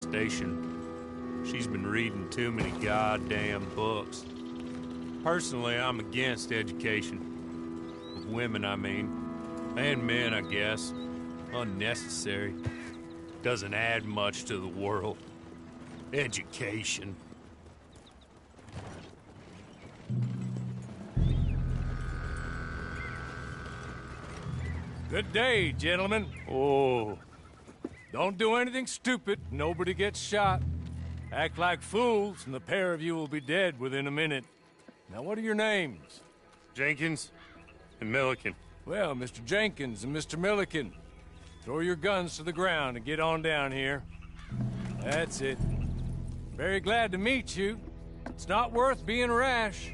station. She's been reading too many goddamn books. Personally, I'm against education. Of women, I mean. And men, I guess. Unnecessary. Doesn't add much to the world. Education. Good day, gentlemen. Oh. Don't do anything stupid. Nobody gets shot. Act like fools, and the pair of you will be dead within a minute. Now, what are your names? Jenkins and Milliken. Well, Mr. Jenkins and Mr. Milliken, throw your guns to the ground and get on down here. That's it. Very glad to meet you. It's not worth being rash.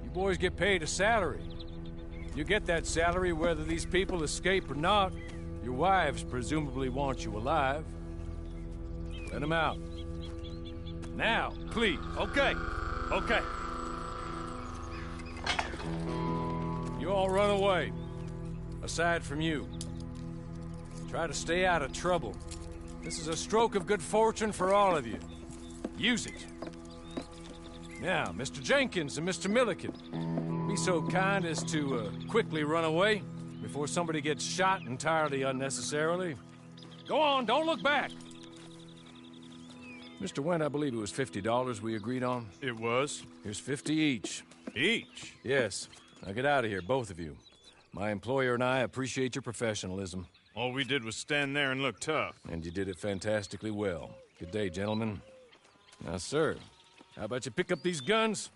You boys get paid a salary. You get that salary whether these people escape or not. Your wives presumably want you alive. Let them out. Now, please. Okay. You all run away. Aside from you. Try to stay out of trouble. This is a stroke of good fortune for all of you. Use it. Now, Mr. Jenkins and Mr. Milliken, be so kind as to quickly run away before somebody gets shot entirely unnecessarily. Go on, don't look back. Mr. Wendt, I believe it was $50 we agreed on. It was. Here's 50 each. Each? Yes. Now get out of here, both of you. My employer and I appreciate your professionalism. All we did was stand there and look tough. And you did it fantastically well. Good day, gentlemen. Now, sir, how about you pick up these guns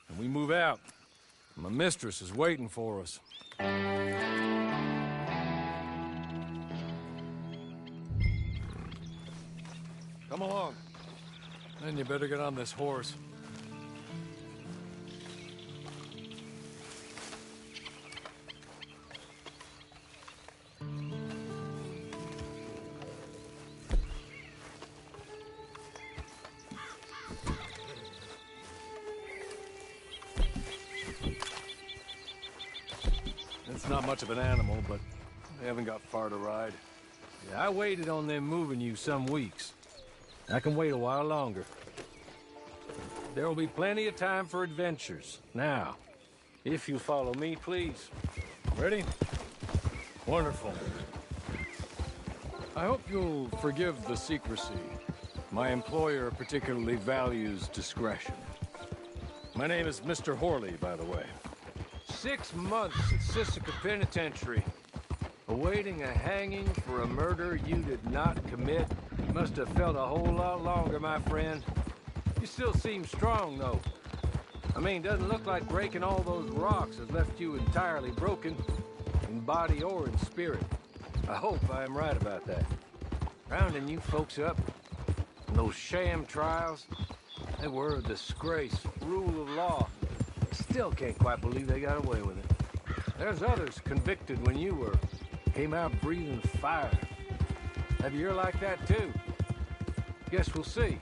and we move out? My mistress is waiting for us. Come along. Then you better get on this horse. It's not much of an animal, but they haven't got far to ride. Yeah, I waited on them moving you some weeks. I can wait a while longer. There will be plenty of time for adventures. Now, if you follow me, please. Ready? Wonderful. I hope you'll forgive the secrecy. My employer particularly values discretion. My name is Mr. Horley, by the way. 6 months at Sisika Penitentiary, awaiting a hanging for a murder you did not commit. You must have felt a whole lot longer, my friend. You still seem strong, though. I mean, doesn't look like breaking all those rocks has left you entirely broken, in body or in spirit. I hope I am right about that. Rounding you folks up, and those sham trials, they were a disgrace, rule of law. Still can't quite believe they got away with it. There's others convicted when you were. Came out breathing fire. Maybe you're like that too. Guess we'll see.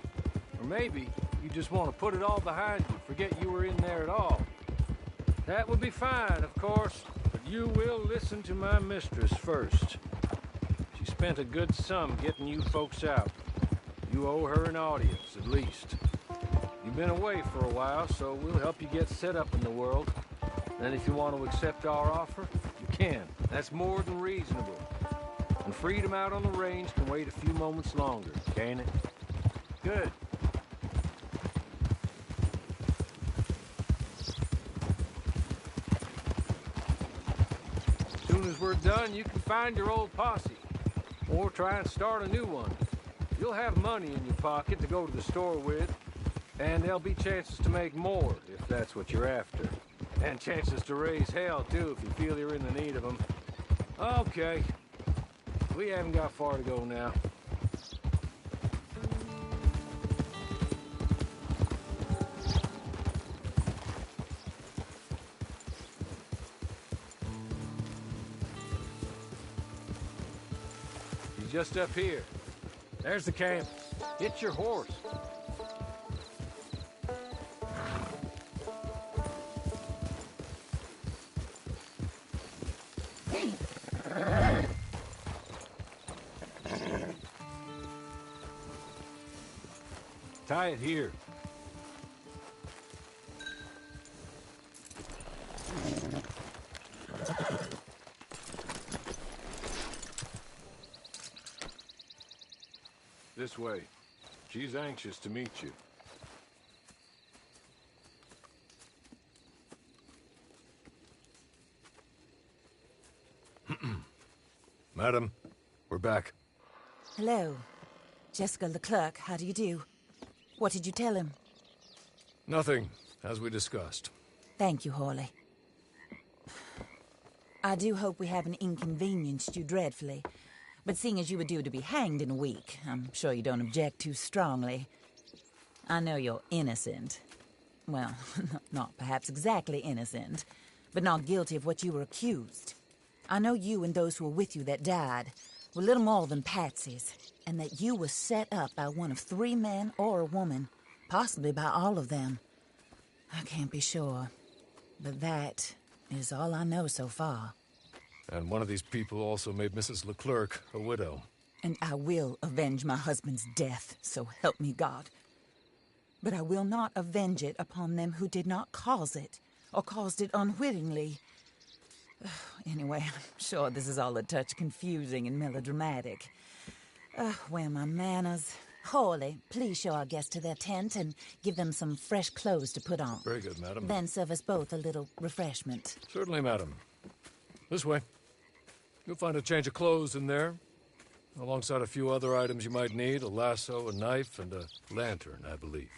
Or maybe you just want to put it all behind you, forget you were in there at all. That would be fine, of course, but you will listen to my mistress first. She spent a good sum getting you folks out. You owe her an audience, at least. You've been away for a while, so we'll help you get set up in the world. And if you want to accept our offer, you can. That's more than reasonable. And freedom out on the range can wait a few moments longer, can't it? Good. As soon as we're done, you can find your old posse. Or try and start a new one. You'll have money in your pocket to go to the store with. And there'll be chances to make more, if that's what you're after. And chances to raise hell, too, if you feel you're in the need of them. Okay. We haven't got far to go now. He's just up here. There's the camp. Get your horse. Tie it here. This way. She's anxious to meet you. Madam, we're back. Hello. Jessica Leclerc, how do you do? What did you tell him? Nothing, as we discussed. Thank you, Hawley. I do hope we haven't inconvenienced you dreadfully. But seeing as you were due to be hanged in a week, I'm sure you don't object too strongly. I know you're innocent. Well, not perhaps exactly innocent, but not guilty of what you were accused. I know you and those who were with you that died were little more than patsies, and that you were set up by one of 3 men or a woman, possibly by all of them. I can't be sure, but that is all I know so far. And one of these people also made Mrs. Leclerc a widow. And I will avenge my husband's death, so help me God. But I will not avenge it upon them who did not cause it, or caused it unwittingly. Anyway, I'm sure this is all a touch confusing and melodramatic. Where are my manners? Hawley, please show our guests to their tent and give them some fresh clothes to put on. Very good, madam. Then serve us both a little refreshment. Certainly, madam. This way. You'll find a change of clothes in there, alongside a few other items you might need, a lasso, a knife, and a lantern, I believe.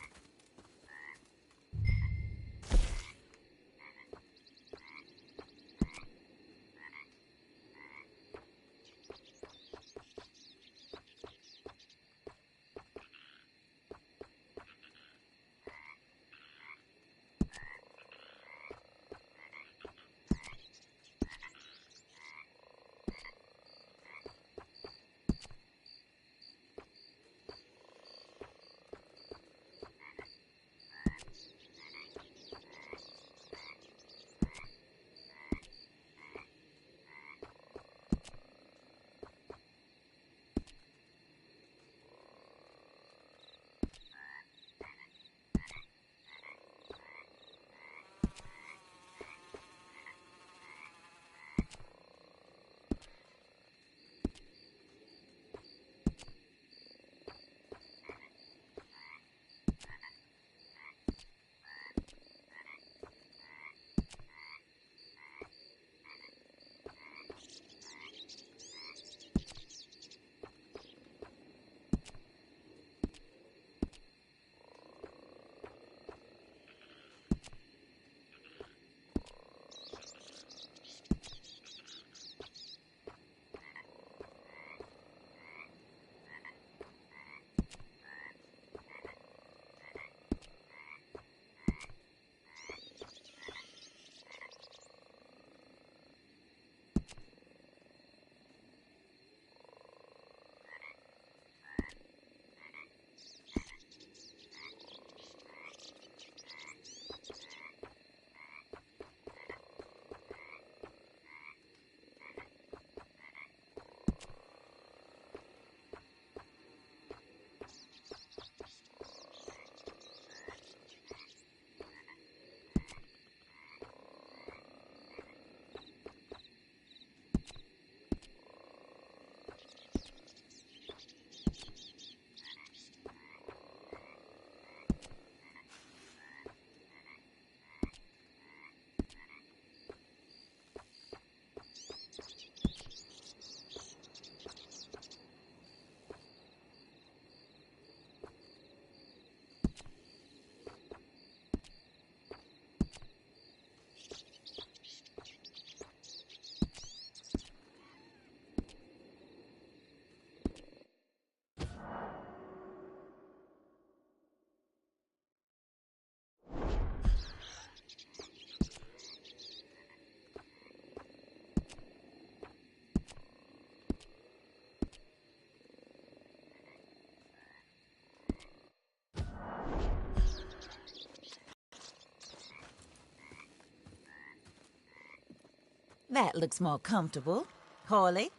That looks more comfortable. Hawley,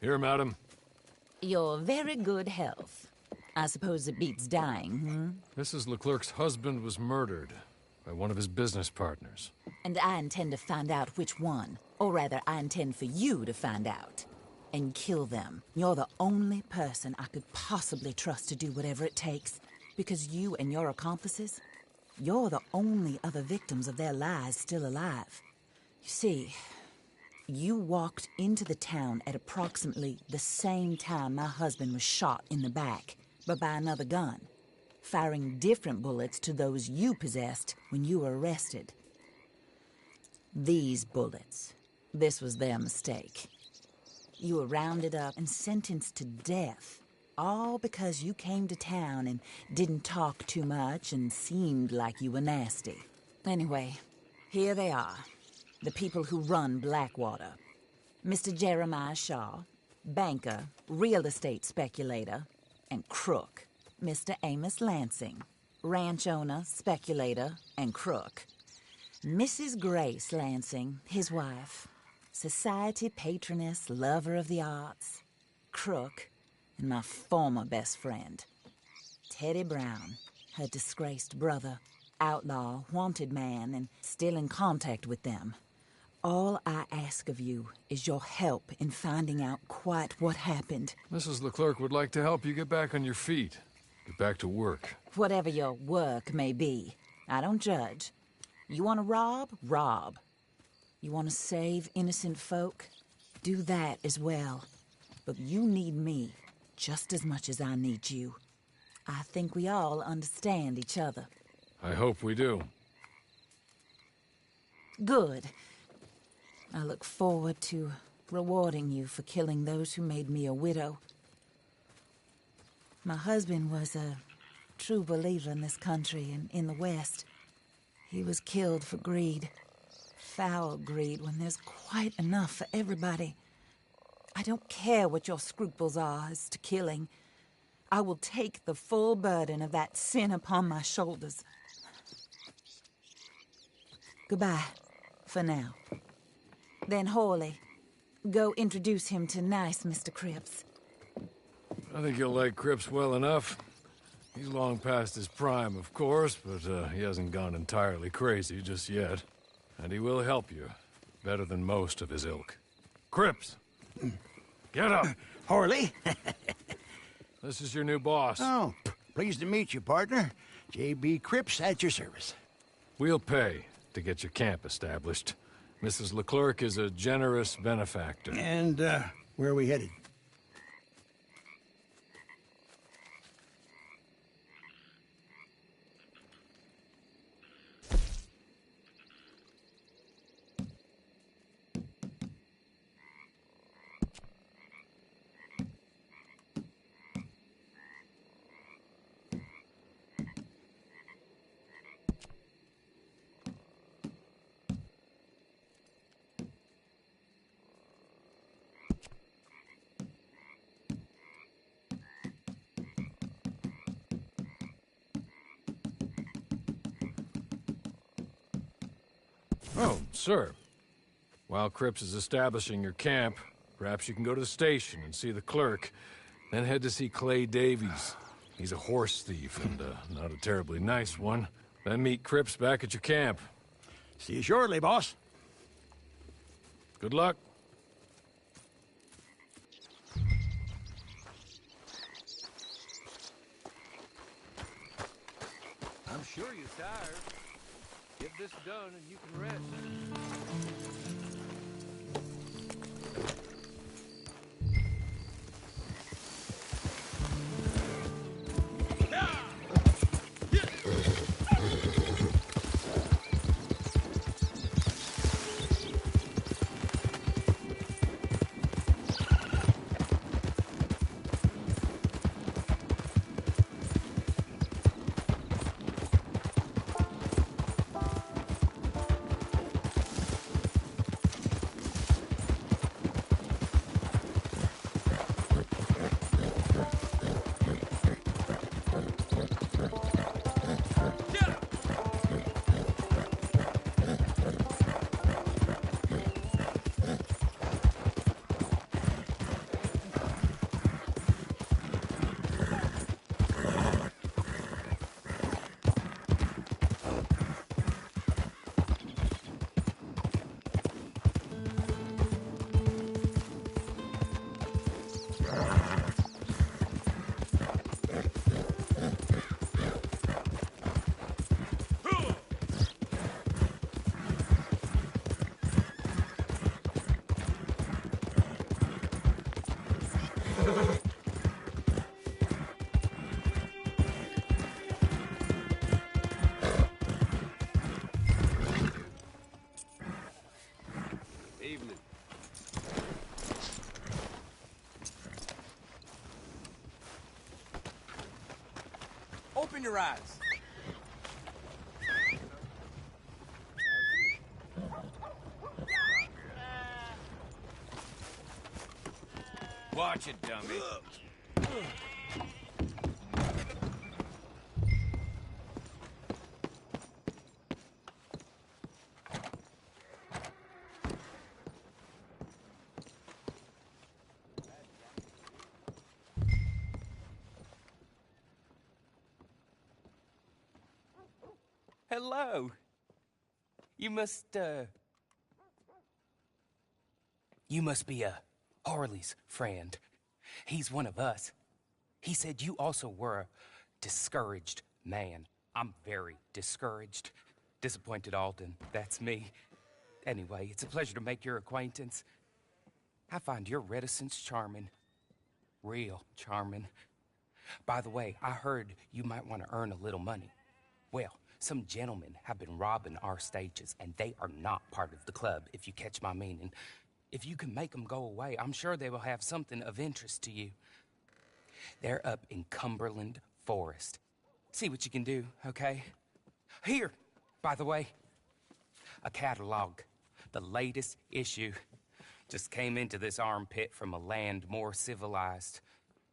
Here, madam. your very good health. I suppose it beats dying, hmm? Mrs. Leclerc's husband was murdered by one of his business partners. And I intend to find out which one. Or rather, I intend for you to find out. And kill them. You're the only person I could possibly trust to do whatever it takes. Because you and your accomplices, you're the only other victims of their lies still alive. You see, you walked into the town at approximately the same time my husband was shot in the back, but by another gun, firing different bullets to those you possessed when you were arrested. These bullets, this was their mistake. You were rounded up and sentenced to death, all because you came to town and didn't talk too much and seemed like you were nasty. Anyway, here they are, the people who run Blackwater. Mr. Jeremiah Shaw, banker, real estate speculator, and crook. Mr. Amos Lansing, ranch owner, speculator, and crook. Mrs. Grace Lansing, his wife, society patroness, lover of the arts, crook, and my former best friend. Teddy Brown, her disgraced brother, outlaw, wanted man, and still in contact with them. All I ask of you is your help in finding out quite what happened. Mrs. Leclerc would like to help you get back on your feet. Get back to work. Whatever your work may be, I don't judge. You want to rob? Rob. You want to save innocent folk? Do that as well. But you need me just as much as I need you. I think we all understand each other. I hope we do. Good. I look forward to rewarding you for killing those who made me a widow. My husband was a true believer in this country and in the West. He was killed for greed. Foul greed when there's quite enough for everybody. I don't care what your scruples are as to killing. I will take the full burden of that sin upon my shoulders. Goodbye, for now. Then Hawley, go introduce him to nice Mr. Cripps. I think you'll like Cripps well enough. He's long past his prime, of course, but he hasn't gone entirely crazy just yet. And he will help you, better than most of his ilk. Cripps! Get up! Horley? This is your new boss. Oh, pleased to meet you, partner. J.B. Cripps at your service. We'll pay to get your camp established. Mrs. Leclerc is a generous benefactor. And, where are we headed? Oh, sir. While Cripps is establishing your camp, perhaps you can go to the station and see the clerk, then head to see Clay Davies. He's a horse thief, and not a terribly nice one. Then meet Cripps back at your camp. See you shortly, boss. Good luck. I'm sure you're tired. Get this done and you can rest. Open your eyes. Watch it, dummy. Hello. You must be Harley's friend. He's one of us. He said you also were a discouraged man. I'm very discouraged. Disappointed Alden, that's me. Anyway, it's a pleasure to make your acquaintance. I find your reticence charming. Real charming. By the way, I heard you might want to earn a little money. Well, some gentlemen have been robbing our stages, and they are not part of the club, if you catch my meaning. If you can make them go away, I'm sure they will have something of interest to you. They're up in Cumberland Forest. See what you can do, okay? Here, by the way, a catalog. The latest issue. Just came into this armpit from a land more civilized.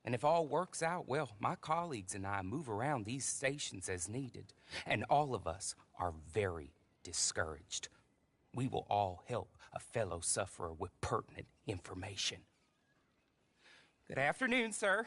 And if all works out, well, my colleagues and I move around these stations as needed. And all of us are very discouraged. We will all help a fellow sufferer with pertinent information. Good afternoon, sir.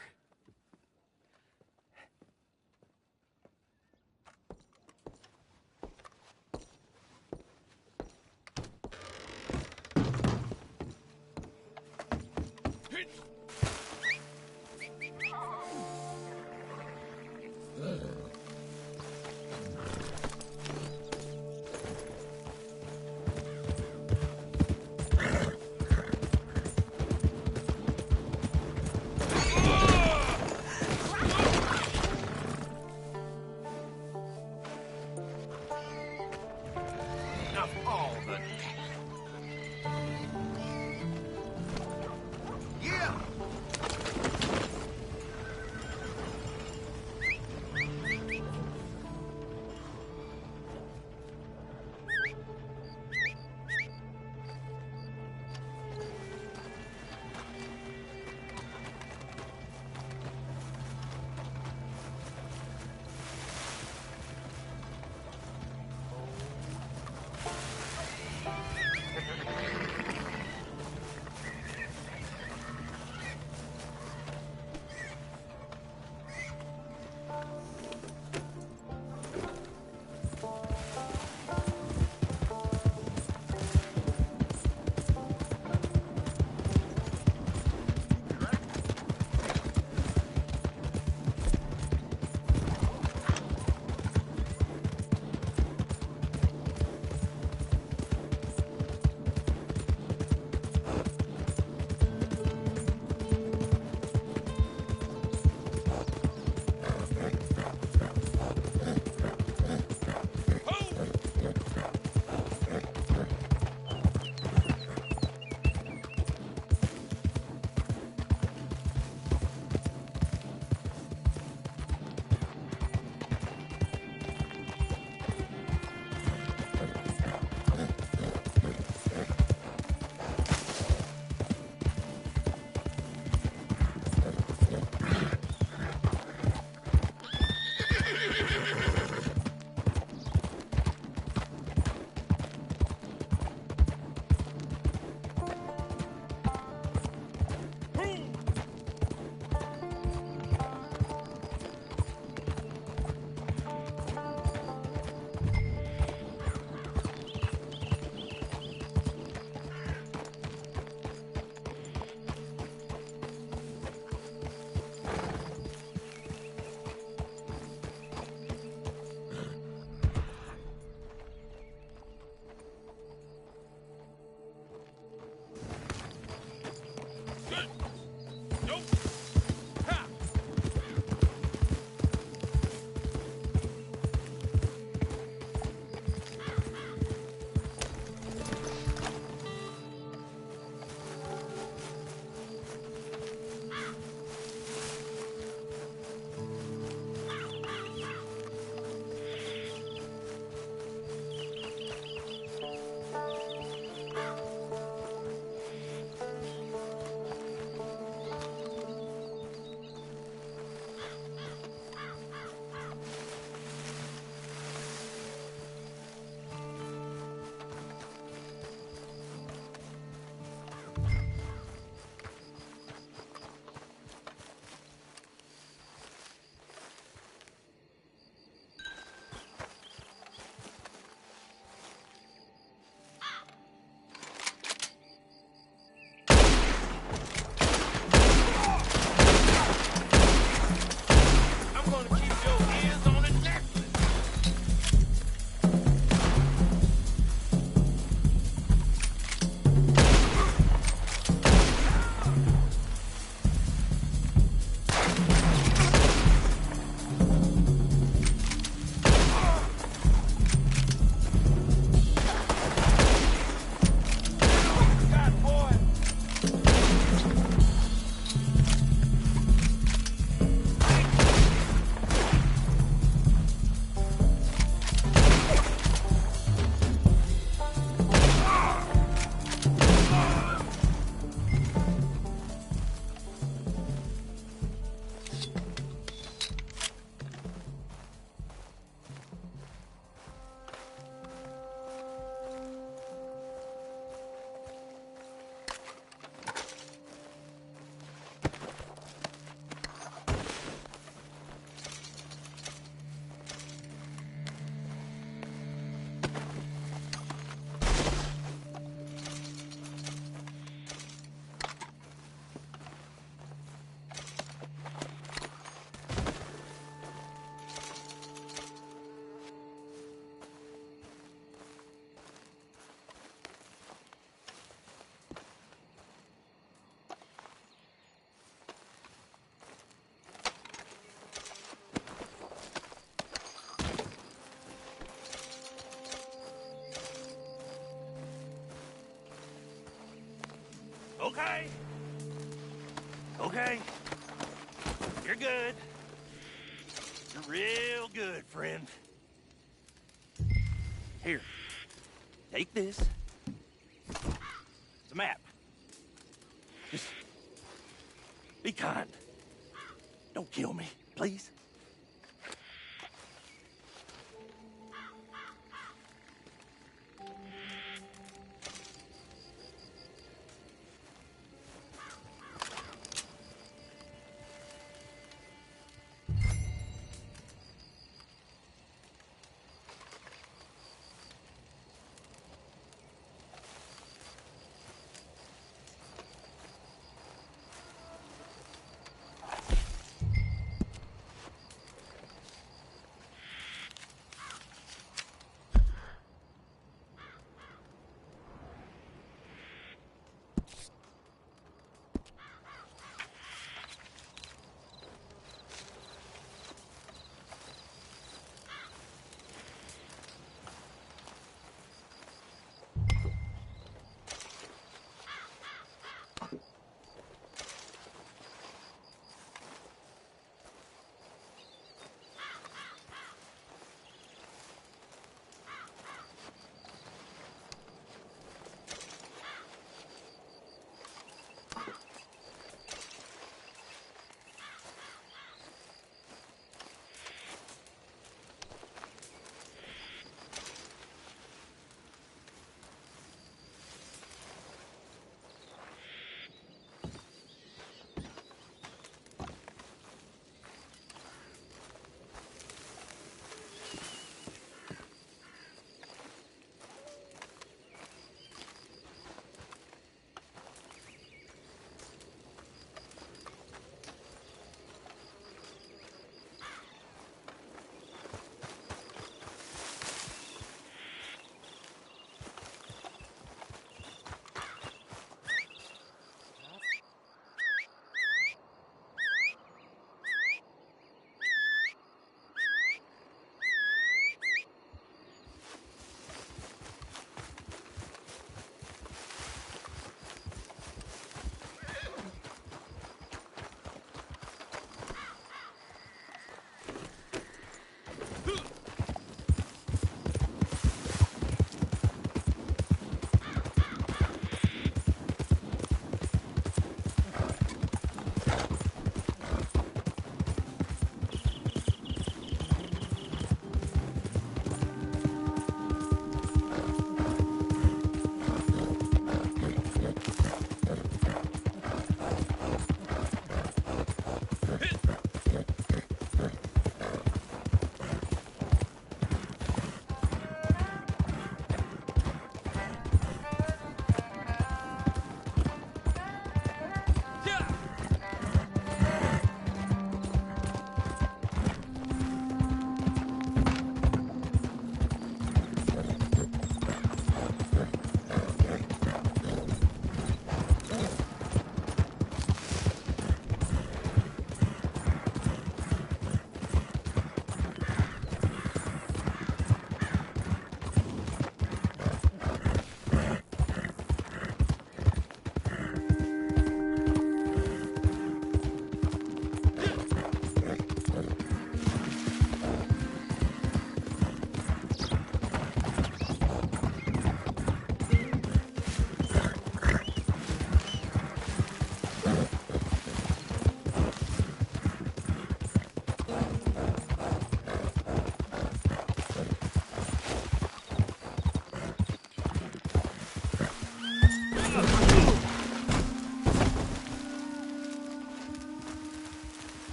Okay. Okay. You're good. You're real good, friend. Here. Take this. It's a map. Just be kind. Don't kill me, please.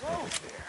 Stay there.